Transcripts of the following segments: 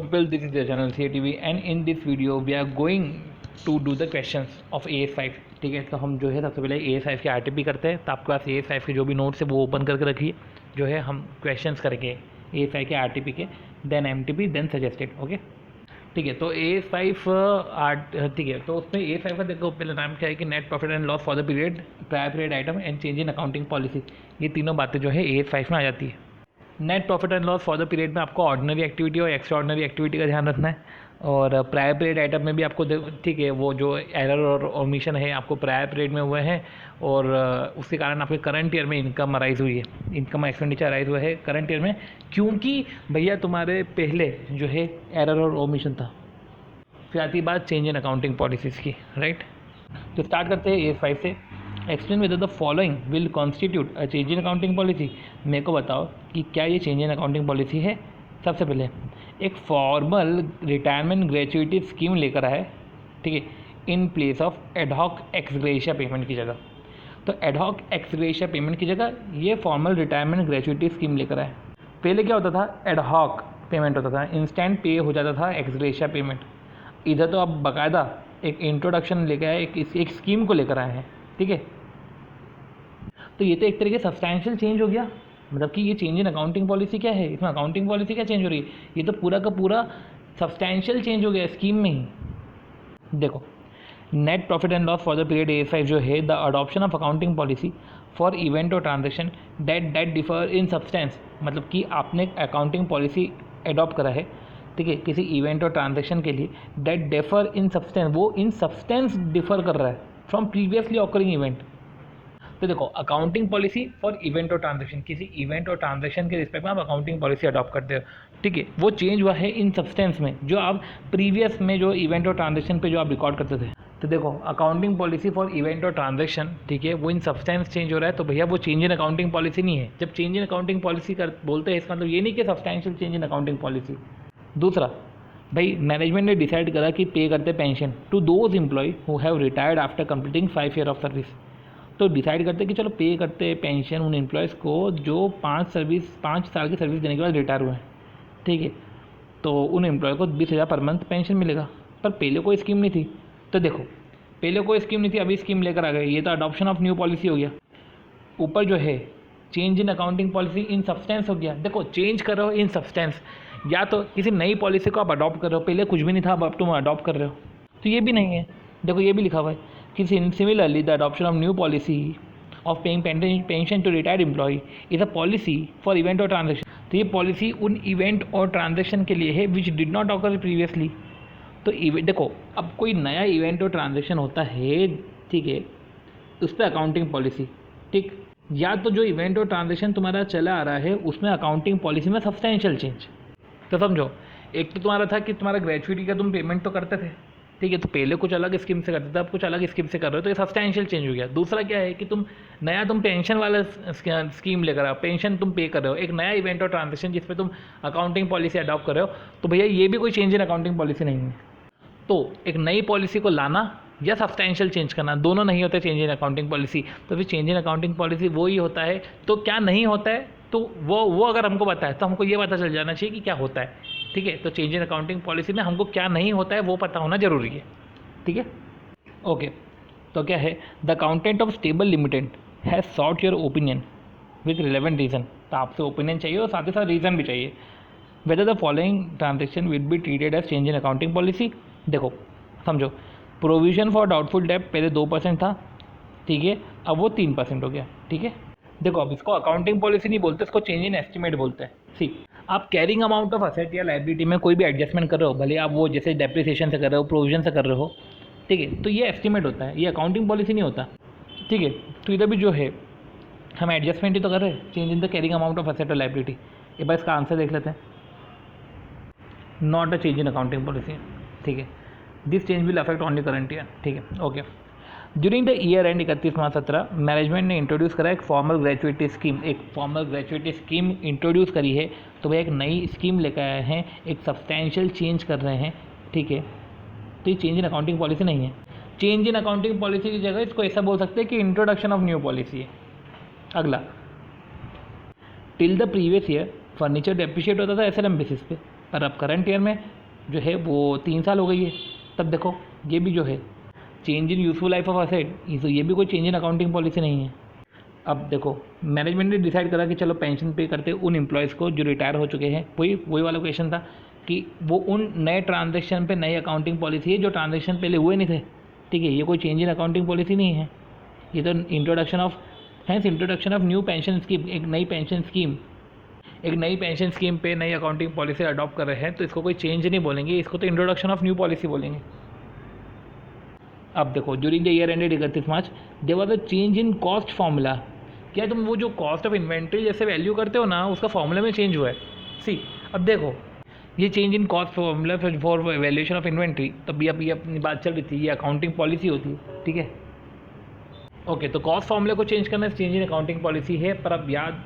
people, this is the channel CATV and in this video we are going to do the questions of AS5। ठीक है, तो हम जो है सबसे पहले AS5 के RTP करते हैं। तो आपके पास AS5 के जो भी नोट्स है वो ओपन करके रखिए, जो है हम क्वेश्चंस करेंगे AS5 के RTP के, then MTP, then suggested. Okay, ठीक है। तो AS5 ठीक है, तो उसमें AS5 का देखो पहले नाम क्या है कि net profit and loss for the period, prior period item and change in accounting policy, ये तीनों बातें जो है AS5 में आ जाती है। Net profit and loss for the period में आपको ऑर्डिनरी एक्टिविटी और एक्स्ट्रा ऑर्डिनरी एक्टिविटी का ध्यान रखना है, और प्रायर पीरियड आइटम में भी आपको ठीक है वो जो एरर और ओमिशन है आपको प्रायर पीरियड में हुए हैं, और उसके कारण आपके करंट ईयर में इनकम अराइज हुई है, इनकम एक्सपेंडिचर अराइज हुआ है करंट ईयर में, क्योंकि भैया तुम्हारे पहले जो है एरर और ओमिशन था। फिर आती बात चेंज इन अकाउंटिंग पॉलिसीज़ की, राइट। तो स्टार्ट करते हैं AS5 से। Explain weather the following will constitute a change in accounting policy. मेरे को बताओ कि क्या ये चेंज इन अकाउंटिंग पॉलिसी है। सबसे पहले एक फॉर्मल रिटायरमेंट ग्रेचुइटी स्कीम लेकर आए, ठीक है, in place of ad hoc x gratia payment की जगह। तो एडहॉक एक्स ग्रेशिया पेमेंट की जगह ये फॉर्मल रिटायरमेंट ग्रेचुइटी स्कीम लेकर आए। पहले क्या होता था, एडहॉक पेमेंट होता था, इंस्टेंट पे हो जाता था एक्स ग्रेशिया पेमेंट। इधर तो अब बाकायदा एक इंट्रोडक्शन लेकर आए, एक स्कीम को लेकर आए हैं, ठीक है। तो ये तो एक तरीके से सब्सटैंशियल चेंज हो गया, मतलब कि ये चेंज इन अकाउंटिंग पॉलिसी क्या है, इसमें अकाउंटिंग पॉलिसी क्या चेंज हो रही है, ये तो पूरा का पूरा सब्सटैंशियल चेंज हो गया स्कीम में ही। देखो, net profit and loss for the period AS5 जो है the adoption of accounting policy for event और transaction that differ in substance, मतलब कि आपने अकाउंटिंग पॉलिसी अडॉप्ट करा है, ठीक है, किसी इवेंट और ट्रांजेक्शन के लिए, डेट डिफर इन सब्सटेंस, वो इन सब्सटेंस डिफर कर रहा है फ्रॉम प्रीवियसली ऑकरिंग इवेंट। तो देखो, अकाउंटिंग पॉलिसी फॉर इवेंट और ट्रांजेक्शन, किसी इवेंट और ट्रांजेक्शन के रिस्पेक्ट में आप अकाउंटिंग पॉलिसी अडॉप्ट करते हो, ठीक है, वो चेंज हुआ है इन सब्सटेंस में, जो आप प्रीवियस में जो इवेंट और ट्रांजेक्शन पे जो आप रिकॉर्ड करते थे। तो देखो, अकाउंटिंग पॉलिसी फॉर इवेंट और ट्रांजेक्शन, ठीक है, वो इन सब्सटेंस चेंज हो रहा है, तो भैया वो चेंज इन अकाउंटिंग पॉलिसी नहीं है। जब चेंज इन अकाउंटिंग पॉलिसी कर बोलते हैं, इसका मतलब ये नहीं कि substantial change in accounting policy. दूसरा, भाई मैनेजमेंट ने डिसाइड करा कि पे करते pension to those employ who have retired after completing 5 year of service. तो डिसाइड करते कि चलो पे करते पेंशन उन एम्प्लॉयज़ को जो 5 साल की सर्विस देने के बाद रिटायर हुए हैं, ठीक है। तो उन एम्प्लॉय को 20,000 पर मंथ पेंशन मिलेगा, पर पहले कोई स्कीम नहीं थी। तो देखो, पहले कोई स्कीम नहीं थी, अभी स्कीम लेकर आ गए, ये तो अडॉप्शन ऑफ न्यू पॉलिसी हो गया। ऊपर जो है change in accounting policy in substance हो गया। देखो, चेंज कर रहे हो इन सब्सटेंस, या तो किसी नई पॉलिसी को आप अडॉप्ट कर रहे हो, पहले कुछ भी नहीं था अब तुम अडॉप्ट कर रहे हो, तो ये भी नहीं है। देखो, ये भी लिखा हुआ है कि similarly the adoption of new policy of paying pension to retired employ is a policy for event और ट्रांजेक्शन। तो ये पॉलिसी उन इवेंट और ट्रांजेक्शन के लिए है which did not occur previously. तो देखो, अब कोई नया इवेंट और ट्रांजेक्शन होता है, ठीक है, उस पर अकाउंटिंग पॉलिसी, ठीक, या तो जो इवेंट और ट्रांजेक्शन तुम्हारा चला आ रहा है उसमें अकाउंटिंग पॉलिसी में सब्सटैंशियल चेंज। तो समझो, एक तो तुम्हारा था कि तुम्हारा ग्रेचुइटी का तुम पेमेंट तो करते थे, ठीक है, तो पहले कुछ अलग स्कीम से करते थे, अब कुछ अलग स्कीम से कर रहे हो, तो ये सब्सटैंशियल चेंज हो गया। दूसरा क्या है कि तुम पेंशन वाला स्कीम लेकर आओ, पेंशन तुम पे कर रहे हो, एक नया इवेंट और ट्रांजेक्शन जिसमें तुम अकाउंटिंग पॉलिसी अडॉप्ट कर रहे हो, तो भैया ये भी कोई चेंज इन अकाउंटिंग पॉलिसी नहीं है। तो एक नई पॉलिसी को लाना या सब्सटैंशियल चेंज करना, दोनों नहीं होते चेंज इन अकाउंटिंग पॉलिसी। तो फिर चेंज इन अकाउंटिंग पॉलिसी वो ही होता है। तो क्या नहीं होता है, तो वो अगर हमको बताए तो हमको ये पता चल जाना चाहिए कि क्या होता है, ठीक है। तो चेंज इन अकाउंटिंग पॉलिसी में हमको क्या नहीं होता है वो पता होना जरूरी है, ठीक है। ओके, तो क्या है, the accountant of Stable Limited has sought your opinion with relevant reason. तो आपसे ओपिनियन चाहिए और साथ ही साथ रीज़न भी चाहिए। Whether the following transaction will be treated as change in accounting policy. देखो, समझो, प्रोविजन फॉर डाउटफुल डेब्ट पहले 2% था, ठीक है, अब वो 3% हो गया, ठीक है। देखो, अब इसको अकाउंटिंग पॉलिसी नहीं बोलते, इसको चेंज इन एस्टिमेट बोलते हैं। सी, आप कैरिंग अमाउंट ऑफ असेट या लायबिलिटी में कोई भी एडजस्टमेंट कर रहे हो, भले आप वो जैसे डेप्रिसिएशन से कर रहे हो, प्रोविजन से कर रहे हो, ठीक है, तो ये एस्टिमेट होता है, ये अकाउंटिंग पॉलिसी नहीं होता, ठीक है। तो इधर भी जो है हम एडजस्टमेंट ही तो कर रहे हैं, change in the carrying amount of asset और लायबिलिटी। एक बार इसका आंसर देख लेते हैं, not a change in accounting policy, ठीक है। This change will affect only current year, ठीक है। Okay, during the year and 31/7 management ने इंट्रोड्यूस करा एक फॉर्मल ग्रेचुइटी स्कीम, एक फॉर्मल ग्रेचुइटी स्कीम इंट्रोड्यूस करी है। तो भाई एक नई स्कीम लेकर आए हैं, एक सब्सटैंशियल चेंज कर रहे हैं, ठीक है। तो ये चेंज इन अकाउंटिंग पॉलिसी नहीं है। चेंज इन अकाउंटिंग पॉलिसी की जगह इसको ऐसा बोल सकते हैं कि इंट्रोडक्शन ऑफ न्यू पॉलिसी है। अगला, till the previous year furniture depreciate होता था SLM बेसिस पे, पर अब करंट ईयर में जो है वो 3 साल हो गई है। तब देखो ये भी जो है change in useful life of asset, ये भी कोई चेंज इन अकाउंटिंग पॉलिसी नहीं है। अब देखो मैनेजमेंट ने डिसाइड करा कि चलो पेंशन पे करते उन एम्प्लॉयज़ को जो रिटायर हो चुके हैं। वही वाला क्वेश्चन था कि वो उन नए ट्रांजेक्शन पे नई अकाउंटिंग पॉलिसी है जो ट्रांजेक्शन पहले हुए नहीं थे। ठीक है, ये कोई चेंज इन अकाउंटिंग पॉलिसी नहीं है, ये तो introduction of new pension scheme, एक नई पेंशन स्कीम पे नई अकाउंटिंग पॉलिसी अडॉप्ट कर रहे हैं, तो इसको कोई चेंज नहीं बोलेंगे, इसको तो इंट्रोडक्शन ऑफ न्यू पॉलिसी बोलेंगे। अब देखो during the year ended 31 March there was a change in cost formula. क्या तुम वो जो कॉस्ट ऑफ इन्वेंट्री जैसे वैल्यू करते हो ना, उसका फॉर्मूला में चेंज हुआ है। सी अब देखो ये change in cost formula for valuation of inventory, तब ये अपनी बात चल रही थी, ये अकाउंटिंग पॉलिसी होती है। ठीक है, ओके, तो कॉस्ट फार्मूले को चेंज करना चेंज इन अकाउंटिंग पॉलिसी है, पर अब याद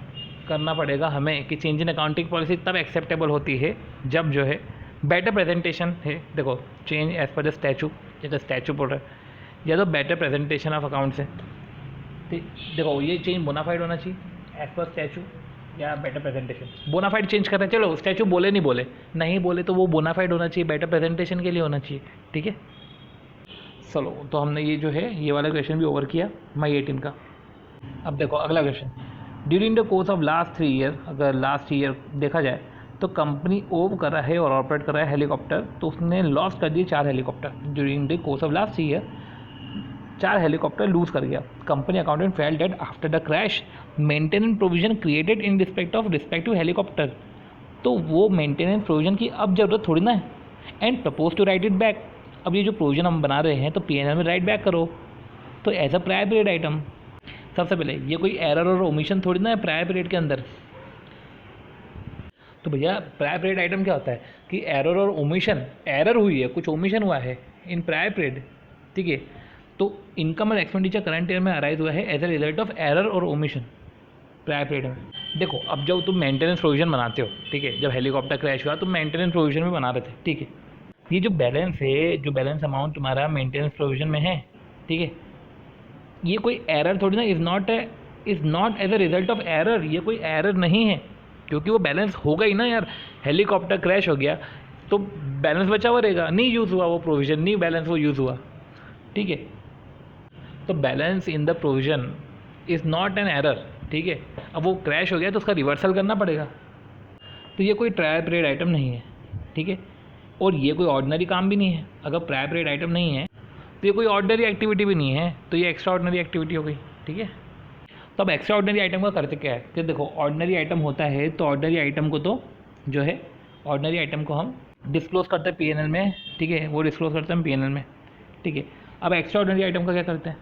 करना पड़ेगा हमें कि चेंज इन अकाउंटिंग पॉलिसी तब एक्सेप्टेबल होती है जब जो है बेटर प्रेजेंटेशन है। देखो change as per the statue, जैसे स्टैचू बोल रहा है, या तो बेटर प्रेजेंटेशन ऑफ अकाउंट्स है। देखो ये चेंज बोनाफाइड होना चाहिए एज पर स्टैचू या बेटर प्रेजेंटेशन। बोनाफाइड चेंज करना है, चलो स्टैचू बोले नहीं बोले तो वो बोनाफाइड होना चाहिए, बेटर प्रेजेंटेशन के लिए होना चाहिए। ठीक है, चलो तो हमने ये जो है ये वाला क्वेश्चन भी ओवर किया मई 18 का। अब देखो अगला question, during the course of last 3 year, अगर लास्ट ईयर देखा जाए तो कंपनी ओव कर रहा है और ऑपरेट कर रहा है हेलीकॉप्टर, तो उसने लॉस कर दिए 4 helicopter. During the course of last 3 year 4 helicopter lose कर गया। Company accountant felt that after the crash maintenance provision created in respect of respective helicopter, तो वो मेंटेनेंस प्रोविजन की अब जरूरत थोड़ी ना है, and propose to write it back. अब ये जो प्रोविजन हम बना रहे हैं तो P&L में राइट बैक करो, तो as a prior period item. सबसे पहले ये कोई एरर और ओमिशन थोड़ी ना है प्रायर पीरियड के अंदर। तो भैया प्रायर पीरियड आइटम क्या होता है कि एरर और ओमिशन, एरर हुई है, कुछ ओमिशन हुआ है इन प्रायर पीरियड। ठीक है, तो इनकम और एक्सपेंडिचर करंट ईयर में अराइज हुआ है as a result of error और ओमिशन प्रायर पीरियड में। देखो अब जब तुम मेंटेनेंस प्रोविजन बनाते हो, ठीक है, जब हेलीकॉप्टर क्रैश हुआ तो मेंटेनेंस प्रोविजन भी बना रहे थे। ठीक है, ये जो बैलेंस है, जो बैलेंस अमाउंट तुम्हारा मेंटेनेंस प्रोविजन में है, ठीक है, ये कोई एरर थोड़ी ना, is not as a result of error. ये कोई एरर नहीं है, क्योंकि वो बैलेंस होगा ही ना यार। हेलीकॉप्टर क्रैश हो गया तो बैलेंस बचा हुआ रहेगा, नहीं यूज़ हुआ वो प्रोविजन, नहीं बैलेंस वो यूज़ हुआ। ठीक है, तो balance in the provision is not an error. ठीक है, अब वो क्रैश हो गया तो उसका रिवर्सल करना पड़ेगा, तो ये कोई ट्रायल पीरियड आइटम नहीं है। ठीक है, और ये कोई ऑर्डिनरी काम भी नहीं है। अगर प्रायर पीरियड आइटम नहीं है तो ये कोई ऑर्डिनरी एक्टिविटी भी नहीं है, तो ये एक्स्ट्रा ऑर्डिनरी एक्टिविटी हो गई। ठीक है, तो अब एक्स्ट्रा ऑर्डिनरी आइटम का करते क्या है कि देखो ऑर्डिनरी आइटम होता है तो ऑर्डिनरी आइटम को तो जो है ऑर्डिनरी आइटम को हम डिस्क्लोज करते हैं P&L में। ठीक है, वो डिस्क्लोज करते हैं हम P&L में। ठीक है, अब एक्स्ट्रा ऑर्डिनरी आइटम का क्या करते हैं,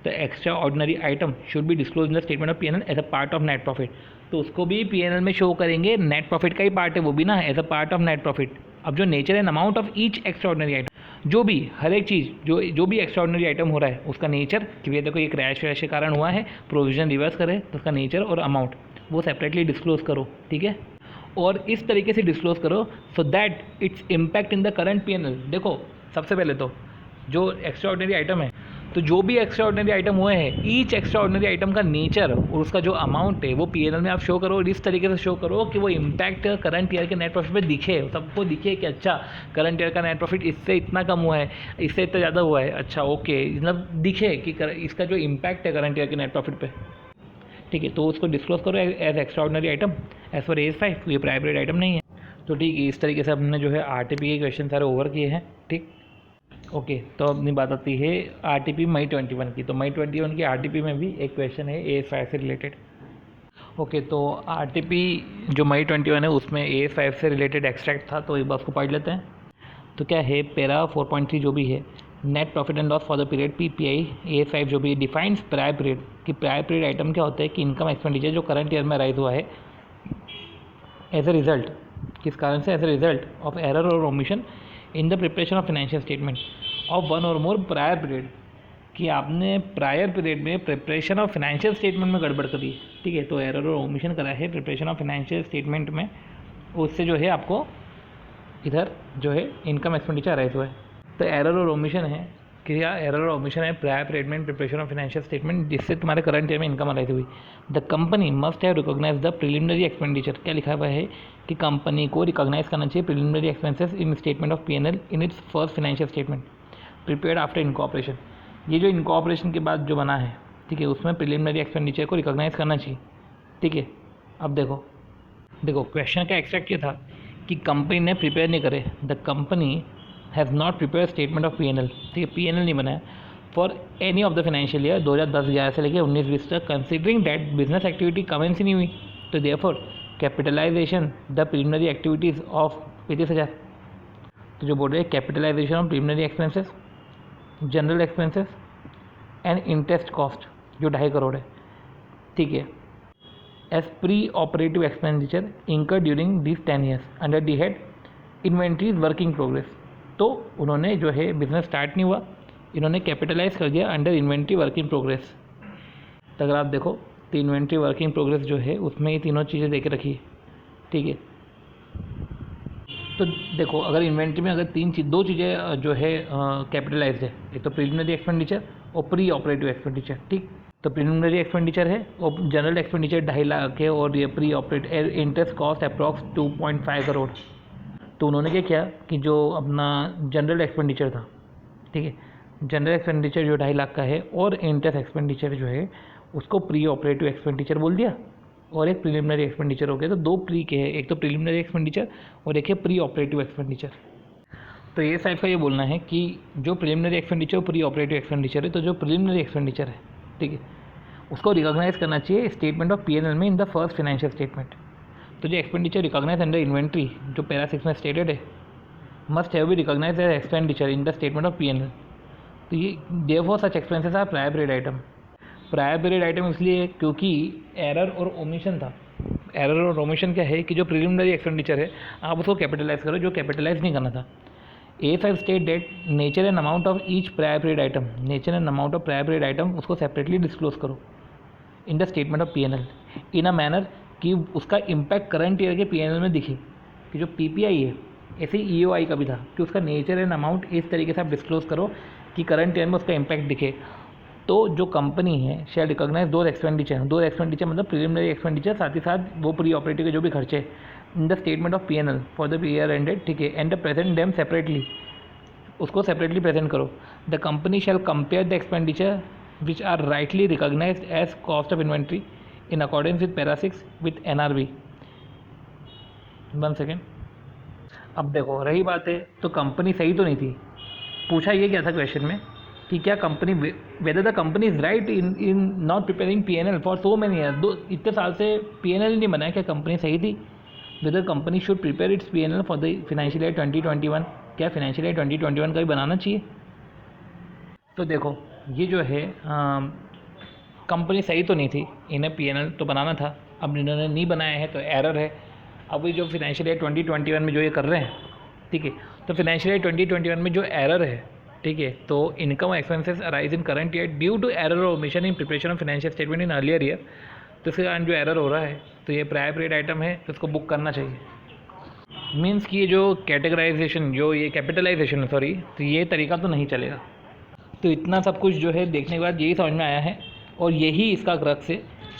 तो extraordinary item should be disclose in the statement of P&L as a part of net profit. तो उसको भी P&L में शो करेंगे, नेट प्रॉफिट का ही पार्ट है वो भी ना, as a part of net profit. अब जो nature and amount of each extraordinary item, जो भी हर एक चीज़ जो भी एक्स्ट्रा ऑर्डिनरी आइटम हो रहा है उसका नेचर, कि भैया देखो ये क्रैश वैश के कारण हुआ है, प्रोविजन रिवर्स करे, तो उसका नेचर और अमाउंट वो सेपरेटली डिस्क्लोज करो। ठीक है, और इस तरीके से डिस्क्लोज करो so that its impact in the current P&L। देखो सबसे पहले तो जो एक्स्ट्रा ऑर्डिनरी आइटम है, तो जो भी एक्स्ट्रा ऑर्डिनरी आइटम हुए हैं, ईच एक्स्ट्रा ऑर्डिनरी आइटम का नेचर और उसका जो अमाउंट है वो P&L में आप शो करो, और इस तरीके से शो करो कि वो इम्पैक्ट करंट ईयर के नेट प्रॉफिट पे दिखे, सबको दिखे कि अच्छा करंट ईयर का नेट प्रॉफिट इससे इतना कम हुआ है, इससे इतना ज़्यादा हुआ है। अच्छा ओके, मतलब दिखे कि इसका जो इम्पैक्ट है करंट ईयर के नेट प्रॉफिट पे। ठीक है, तो उसको डिस्क्लोज करो as extraordinary item as per AS 5। ये प्रायर पीरियड आइटम नहीं है। तो ठीक है, इस तरीके से हमने जो है RTP के क्वेश्चन सारे ओवर किए हैं। ठीक, ओके, तो अपनी बात आती है RTP मई 21 की। तो मई 21 की RTP में भी एक क्वेश्चन है AS 5 से रिलेटेड। ओके, तो RTP जो मई 21 है उसमें AS 5 से रिलेटेड एक्सट्रैक्ट था, तो एक बार उसको पढ़ लेते हैं। तो क्या है, पैरा 4.3 जो भी है, net profit and loss for the period PPI AS 5 जो भी डिफाइंस प्रायर पीरियड, कि प्रायर पीरियड आइटम क्या होता है कि इनकम एक्सपेंडिचर जो करंट ईयर में राइज हुआ है एज अ रिजल्ट, किस कारण से, as a result of error और omission in the preparation of financial statement of one और मोर प्रायर पीरियड, कि आपने प्रायर पीरियड में प्रिपरेशन ऑफ फाइनेंशियल स्टेटमेंट में गड़बड़ करी। ठीक है, तो एरर और ओमिशन करा है प्रिपरेशन ऑफ फाइनेंशियल स्टेटमेंट में, उससे जो है आपको इधर जो है इनकम एक्सपेंडिचर राइज हुआ है। तो एरर और ओमिशन है कि या एरर और ओमिशन है प्रायर पीरियड में प्रिपरेशन ऑफ फाइनेंशियल स्टेटमेंट जिससे तुम्हारे करंट ईयर में इनकम अराइज हुई। The company must have recognise the preliminary expenditure. क्या लिखा हुआ है कि कंपनी को रिकॉग्नाइज करना चाहिए preliminary expenses in statement of P&L in its first financial statement prepared after incorporation. ये जो इनकॉर्पोरेशन के बाद जो बना है, ठीक है, उसमें प्रिलिमिनरी एक्सपेंडिचर को रिकॉग्नाइज करना चाहिए, ठीक है। अब देखो क्वेश्चन का एक्सट्रैक्ट ये था कि कंपनी ने प्रिपेयर नहीं करे, the company has not prepare statement of P&L, ठीक है, P&L नहीं बनाया for any of the financial year 2010-11 से लेकर 19-20 तक, considering that business activity commence ही नहीं हुई, तो therefore capitalisation the preliminary activities of 35,000। तो जो बोल रहे हैं capitalisation of preliminary expenses, general expenses and interest cost जो 2.5 करोड़ है, ठीक है, as pre operative expenditure incur during this 10 years under the head inventories working progress. तो उन्होंने जो है बिजनेस स्टार्ट नहीं हुआ, इन्होंने कैपिटलाइज कर दिया अंडर इन्वेंट्री वर्किंग प्रोग्रेस। तो अगर आप देखो तो इन्वेंट्री वर्किंग प्रोग्रेस जो है उसमें ये तीनों चीज़ें दे के रखी है, ठीक है। तो देखो अगर इन्वेंट्री में अगर दो चीज़ें जो है कैपिटलाइज्ड है, एक तो प्रिलिमिनरी एक्सपेंडिचर और प्री ऑपरेटिव एक्सपेंडिचर, ठीक। तो प्रिलिमिनरी एक्सपेंडिचर है और जनरल एक्सपेंडिचर 2.5 लाख है और ये pre operative interest cost approx 2.5 crore. तो उन्होंने क्या किया कि जो अपना जनरल एक्सपेंडिचर था, ठीक है, जनरल एक्सपेंडिचर जो 2.5 लाख का है और इंटरेस्ट एक्सपेंडिचर जो है उसको प्री ऑपरेटिव एक्सपेंडिचर बोल दिया और एक प्रिलिमिनरी एक्सपेंडिचर हो गया। तो 2 प्री के हैं, एक तो प्रिलिमिनरी एक्सपेंडिचर और एक है प्री ऑपरेटिव एक्सपेंडिचर। तो ये साइड का ये बोलना है कि जो प्रिलिमिनरी एक्सपेंडिचर और प्री ऑपरेटिव एक्सपेंडिचर है, तो जो प्रिलिमिनरी एक्सपेंडिचर है, ठीक है, उसको रिकॉग्नाइज करना चाहिए स्टेटमेंट ऑफ P&L में in the first financial statement. तो जो एक्सपेंडिचर रिकॉग्नाइज अंडर इन्वेंट्री जो पैरा 6 में स्टेटेड है, must have be recognise as expenditure in the statement of P&L। तो ये therefore such expenses are prior period item. Prior period item इसलिए क्योंकि error और ओमिशन था। एरर और ओमिशन क्या है कि जो प्रिलिमिनरी एक्सपेंडिचर है आप उसको कैपिटलाइज करो, जो कैपिटलाइज नहीं करना था। A5 state that nature and amount of each prior period item, nature and amount of prior period item उसको सेपरेटली डिस्क्लोज करो in the statement of P&L in a manner कि उसका इम्पैक्ट करंट ईयर के P&L में दिखे। कि जो PPI है ऐसे ही EOI का भी था कि उसका नेचर एंड अमाउंट इस तरीके से आप डिस्क्लोज करो कि करंट ईयर में उसका इम्पैक्ट दिखे। तो जो कंपनी है शेयर रिकॉग्नाइज दो एक्सपेंडिचर मतलब प्रिलिमिनरी एक्सपेंडिचर, साथ ही साथ वो प्री ऑपरेटिव के जो भी खर्चे in the statement of P&L for the year ended, ठीक है, and the present them separately, उसको सेपरेटली प्रेजेंट करो। The company shall compare the expenditure which are rightly recognized as cost of inventory in accordance with para 6 with NRV। 1 second. अब देखो रही बात है तो कंपनी सही तो नहीं थी। पूछा ये क्या था क्वेश्चन में कि क्या company whether the company is right in not preparing P&L for so many year. इतने साल से P&L नहीं बनाया, क्या कंपनी सही थी? Weather company should prepare it's P&L for the financial year 2021, क्या फाइनेंशियल ईयर 2021 का भी बनाना चाहिए? तो देखो ये जो है कंपनी सही तो नहीं थी, इन्हें P&L तो बनाना था, अब इन्होंने नहीं बनाया है तो एरर है। अब ये जो फाइनेंशियल ईयर 2021 में जो ये कर रहे हैं, ठीक है, तो फाइनेंशियल ईयर 2021 में जो एरर है, ठीक है, तो income expenses arise in current year due to error और omission in preparation of financial statement in earlier year. तो इसके कारण जो एरर हो रहा है तो ये प्रायर पीरियड आइटम है तो इसको बुक करना चाहिए। मीन्स कि ये जो कैटेगराइजेशन जो ये कैपिटलाइजेशन सॉरी, तो ये तरीका तो नहीं चलेगा। तो इतना सब कुछ जो है देखने के बाद यही समझ में आया है और यही इसका क्रक्स है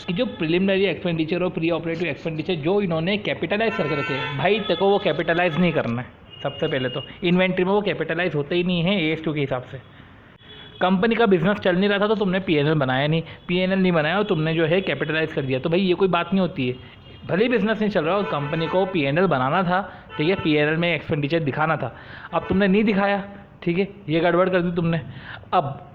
कि जो प्रिलिमिनरी एक्सपेंडिचर और प्री ऑपरेटिव एक्सपेंडिचर जो इन्होंने कैपिटलाइज करके रखे हैं, भाई देखो वो कैपिटलाइज नहीं करना है। सबसे पहले तो इन्वेंट्री में वो कैपिटलाइज होते ही नहीं है AS2 के हिसाब से। कंपनी का बिजनेस चल नहीं रहा था तो तुमने P&L बनाया नहीं, P&L नहीं बनाया और तुमने जो है कैपिटलाइज कर दिया। तो भाई ये कोई बात नहीं होती है। भले ही बिजनेस नहीं चल रहा हो, कंपनी को P&L बनाना था, ठीक है, P&L में एक्सपेंडिचर दिखाना था, अब तुमने नहीं दिखाया, ठीक है, ये गड़बड़ कर दी तुमने। अब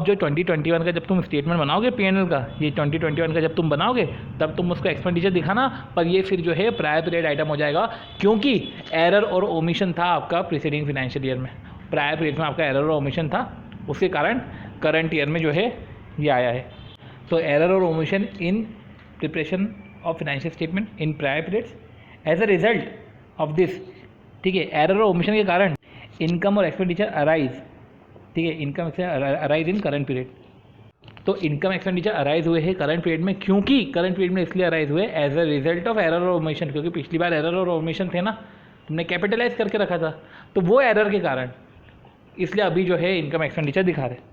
जो 2021 का जब तुम स्टेटमेंट बनाओगे P&L का, ये 2021 का जब तुम बनाओगे तब तुम उसका एक्सपेंडिचर दिखाना, पर ये फिर जो है प्रायर पीरियड आइटम हो जाएगा क्योंकि एरर और ओमिशन था आपका प्रीसीडिंग फाइनेंशियल ईयर में। प्रायर पीरियड में आपका एरर और ओमिशन था, उसके कारण करंट ईयर में जो है ये आया है। तो एरर और omission in preparation of financial statement in prior periods as a result of this, ठीक है, एरर और ओमिशन के कारण इनकम और एक्सपेंडिचर अराइज, ठीक है, income arise in current period. तो इनकम एक्सपेंडिचर अराइज हुए हैं करंट पीरियड में, क्योंकि करंट पीरियड में इसलिए अराइज हुए as a result of error और ओमिशन, क्योंकि पिछली बार एरर और ओमिशन थे ना, तुमने कैपिटलाइज करके रखा था, तो वो एरर के कारण इसलिए अभी जो है इनकम एक्सपेंडिचर दिखा रहे हैं।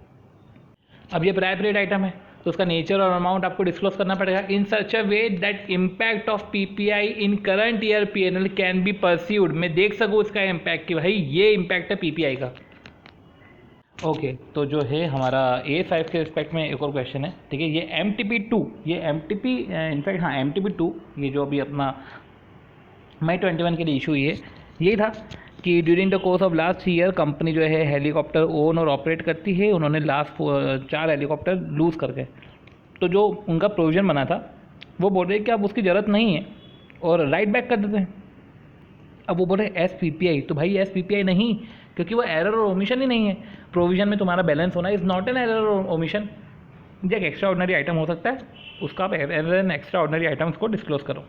अब ये प्रायर पीरियड आइटम है तो उसका नेचर और अमाउंट आपको डिस्क्लोज करना पड़ेगा in such a way that impact of PPI in current year PNL can be perceived. मैं देख सकूँ इसका इम्पैक्ट कि भाई ये इम्पैक्ट है पीपीआई का। ओके तो जो है हमारा A5 के रिस्पेक्ट में एक और क्वेश्चन है, ठीक है। ये MTP2, ये MTP इनफैक्ट हाँ MTP2, ये जो अभी अपना मई 21 के लिए इशू ये यही था कि during the course of last year company जो है हेलीकॉप्टर ओन और ऑपरेट करती है। उन्होंने लास्ट 4 हेलीकॉप्टर लूज़ कर गए, तो जो उनका प्रोविज़न बना था वो बोल रहे कि अब उसकी ज़रूरत नहीं है और राइट बैक कर देते हैं। अब वो बोल रहे SPPI, तो भाई SPPI नहीं, क्योंकि वो एरर और ओमिशन ही नहीं है। प्रोविज़न में तुम्हारा बैलेंस होना इज़ नॉट एन एरर और ओमिशन। जो एक एक्स्ट्रा ऑर्डनरी आइटम हो सकता है उसका आप error and extra ordinary items को डिस्क्लोज करो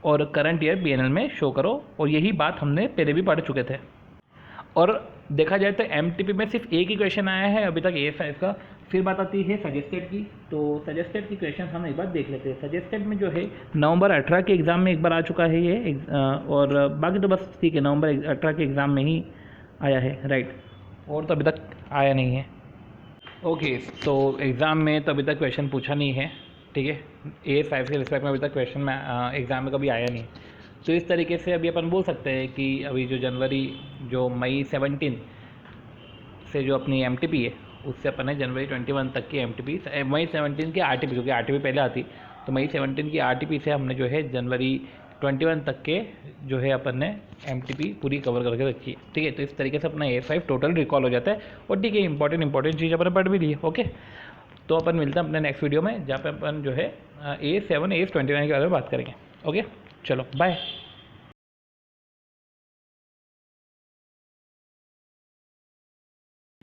और करंट ईयर पीएनएल में शो करो, और यही बात हमने पहले भी पढ़ चुके थे। और देखा जाए तो MTP में सिर्फ एक ही क्वेश्चन आया है अभी तक A5 का। फिर बात आती है सजेस्टेड की, तो सजेस्टेड की क्वेश्चन हम एक बार देख लेते हैं। सजेस्टेड में जो है नवंबर 18 के एग्ज़ाम में एक बार आ चुका है ये, और बाकी तो बस ठीक है, नवंबर 18 के एग्ज़ाम में ही आया है, राइट, और तो अभी तक आया नहीं है। ओके तो एग्ज़ाम में तो अभी तक क्वेश्चन पूछा नहीं है, ठीक है। A5 के रिस्पेक्ट में अभी तक क्वेश्चन में एग्ज़ाम में कभी आया नहीं। तो इस तरीके से अभी अपन बोल सकते हैं कि अभी जो मई 17 से जो अपनी MTP है उससे अपन ने जनवरी 21 तक की MTP, मई 17 की RTP, जो कि RTP पहले आती, तो मई 17 की RTP से हमने जो है जनवरी 21 तक के जो है अपन ने MTP पूरी कवर करके रखी है, ठीक है। तो इस तरीके से अपना A5 टोटल रिकॉल हो जाता है, और ठीक है इंपॉर्टेंट चीज़ अपन पढ़ भी ली है। ओके तो अपन मिलते हैं अपने नेक्स्ट वीडियो में, जहाँ पे अपन जो है A7 AS29 के बारे में बात करेंगे। ओके चलो बाय।